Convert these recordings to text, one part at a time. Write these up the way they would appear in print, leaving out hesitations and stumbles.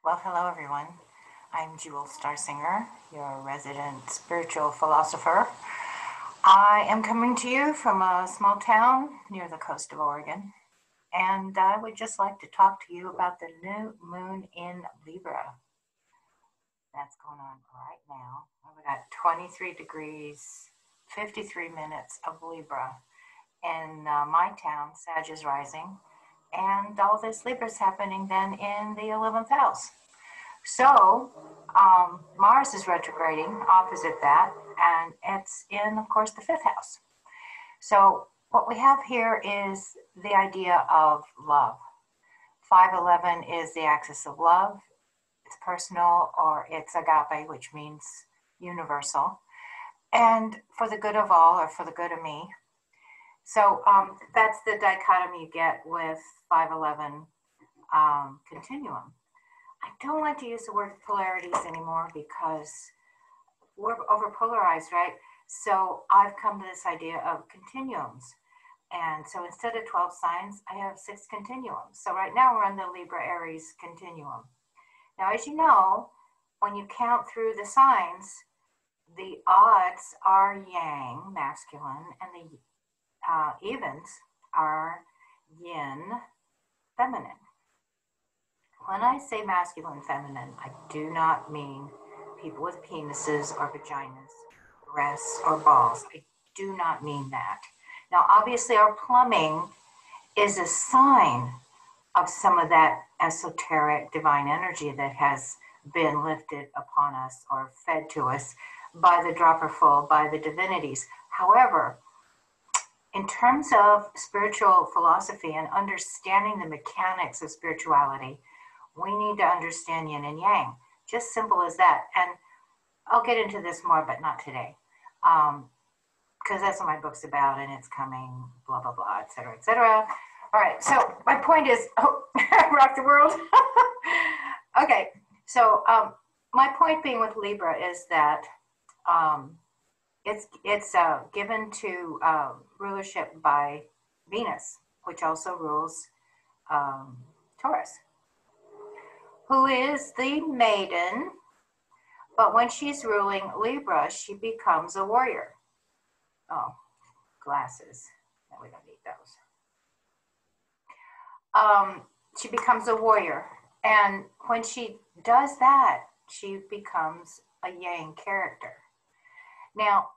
Well, hello everyone. I'm Jewel Starsinger, your resident spiritual philosopher. I am coming to you from a small town near the coast of Oregon, and I would just like to talk to you about the new moon in Libra. That's going on right now. We've got 23 degrees, 53 minutes of Libra in my town, Sag is rising, and all this Libra is happening then in the 11th house. So Mars is retrograding opposite that, and it's in, of course, the 5th house. So what we have here is the idea of love. 511 is the axis of love. It's personal, or it's agape, which means universal, and for the good of all, or for the good of me. So that's the dichotomy you get with 511 continuum. I don't like to use the word polarities anymore because we're overpolarized, right? So I've come to this idea of continuums. And so instead of 12 signs, I have 6 continuums. So right now we're on the Libra-Aries continuum. Now, as you know, when you count through the signs, the odds are yang, masculine, and the evens are yin, feminine. When I say masculine, feminine, I do not mean people with penises or vaginas, breasts or balls. I do not mean that. Now, obviously, our plumbing is a sign of some of that esoteric divine energy that has been lifted upon us or fed to us by the dropperful, by the divinities. However, in terms of spiritual philosophy and understanding the mechanics of spirituality, we need to understand yin and yang, just simple as that. And I'll get into this more, but not today, because that's what my book's about, and it's coming, blah, blah, blah, et cetera, et cetera. All right, so my point is, rock the world. Okay, so my point being with Libra is that it's given to rulership by Venus, which also rules Taurus, who is the maiden, but when she's ruling Libra, she becomes a warrior. Oh, glasses. No, we don't need those. She becomes a warrior. And when she does that, she becomes a yang character. Now,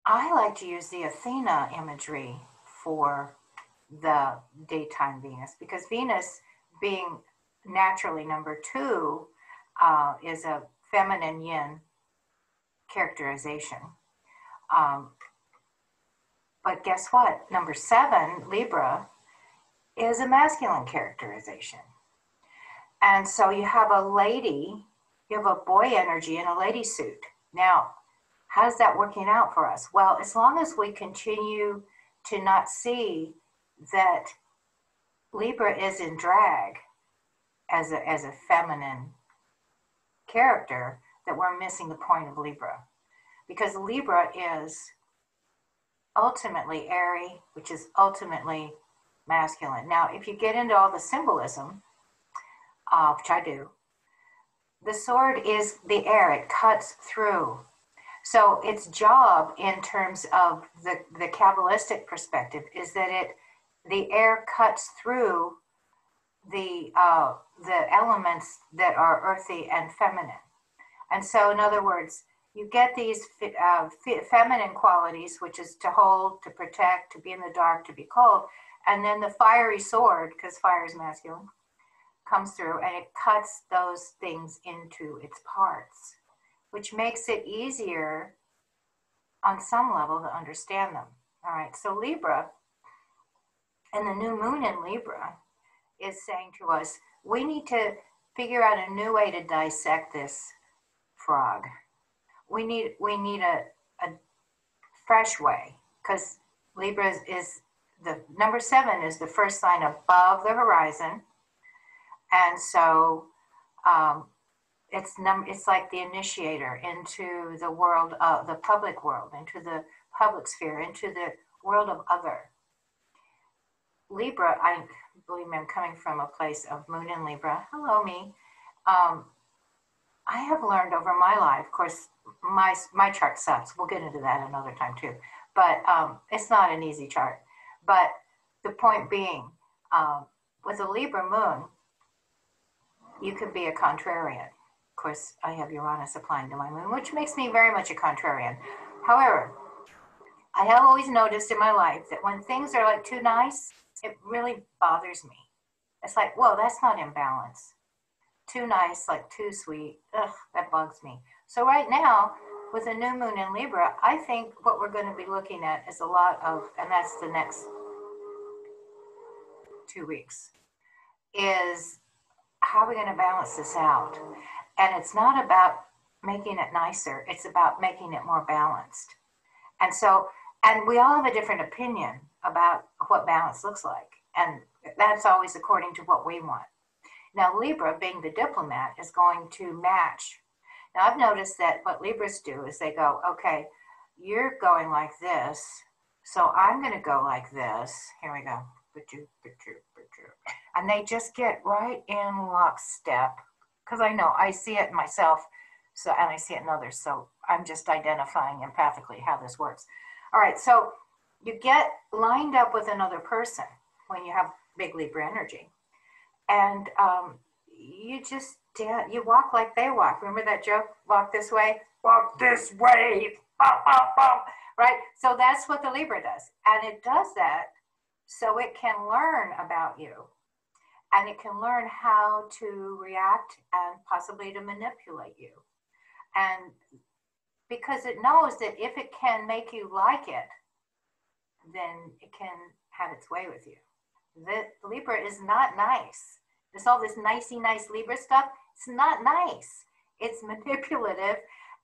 I like to use the Athena imagery for the daytime Venus, because Venus, being naturally number 2, is a feminine yin characterization. But guess what? Number 7, Libra, is a masculine characterization. And so you have a lady, you have a boy energy in a lady suit. Now, how's that working out for us? Well, as long as we continue to not see that Libra is in drag as a feminine character, that we're missing the point of Libra. Because Libra is ultimately airy, which is ultimately masculine. Now, if you get into all the symbolism, which I do, the sword is the air, it cuts through. So its job in terms of the Kabbalistic perspective is that the air cuts through the elements that are earthy and feminine. And so, in other words, you get these feminine qualities, which is to hold, to protect, to be in the dark, to be cold. And then the fiery sword, because fire is masculine, comes through and it cuts those things into its parts, which makes it easier on some level to understand them. All right, so Libra, and the new moon in Libra, is saying to us, we need to figure out a new way to dissect this frog. We need a fresh way, because Libra is the number 7 is the first sign above the horizon, and so it's like the initiator into the world of the public world, into the public sphere, into the world of other. Libra, I believe me, I'm coming from a place of moon in Libra. Hello, me. Um, I have learned over my life, of course, my chart sucks. We'll get into that another time too. But it's not an easy chart. But the point being, with a Libra moon, you could be a contrarian. Of course, I have Uranus applying to my moon, which makes me very much a contrarian. However, I have always noticed in my life that when things are like too nice, it really bothers me. It's like, whoa, that's not in balance. Too nice, like too sweet. Ugh, that bugs me. So right now, with a new moon in Libra, I think what we're going to be looking at is a lot of, and that's the next 2 weeks, is how are we going to balance this out? And it's not about making it nicer. It's about making it more balanced. And so, and we all have a different opinion about what balance looks like. And that's always according to what we want. Now, Libra, being the diplomat, is going to match. Now, I've noticed that what Libras do is they go, okay, you're going like this, so I'm going to go like this. Here we go. And they just get right in lockstep. Because I know, I see it myself, so, and I see it in others, so I'm just identifying empathically how this works. All right, so you get lined up with another person when you have big Libra energy. And you just, you walk like they walk. Remember that joke? Walk this way, walk this way, bop, bop, bop. Right? So that's what the Libra does. And it does that so it can learn about you. And it can learn how to react and possibly to manipulate you. And because it knows that if it can make you like it, then it can have its way with you. The Libra is not nice. There's all this nicey nice Libra stuff. It's not nice. It's manipulative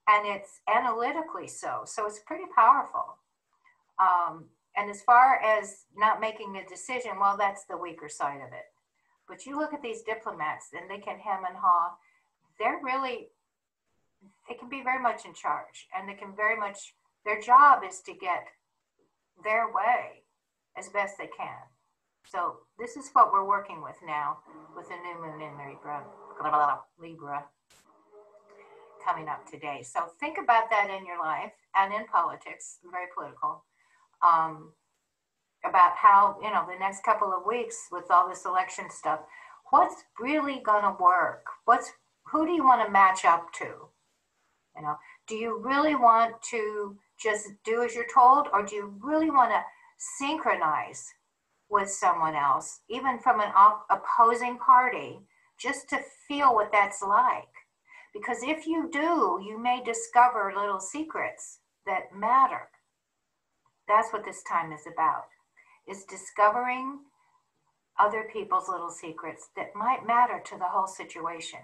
and it's analytically so. So it's pretty powerful. And as far as not making a decision, well, that's the weaker side of it. But you look at these diplomats and they can hem and haw. They're really, they can be very much in charge. And they can very much, their job is to get their way as best they can. So this is what we're working with now with the new moon in Libra coming up today. So think about that in your life and in politics, very political, about how, you know, the next couple of weeks with all this election stuff, what's really going to work? Who do you want to match up to? You know, do you really want to just do as you're told, or do you really want to synchronize with someone else, even from an opposing party, just to feel what that's like? Because if you do, you may discover little secrets that matter. That's what this time is about, is discovering other people's little secrets that might matter to the whole situation.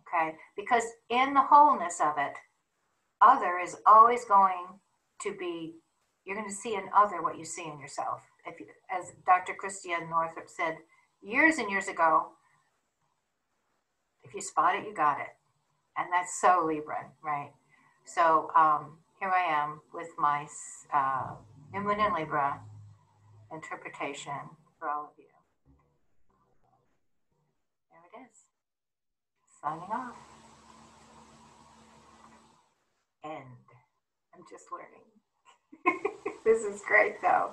Okay? Because in the wholeness of it, other is always going to be, you're going to see in other what you see in yourself. If you, as Dr. Christiane Northrup said years and years ago, if you spot it, you got it. And that's so Libra, right? So here I am with my new moon in Libra interpretation for all of you. There it is. Signing off. End. I'm just learning. This is great though.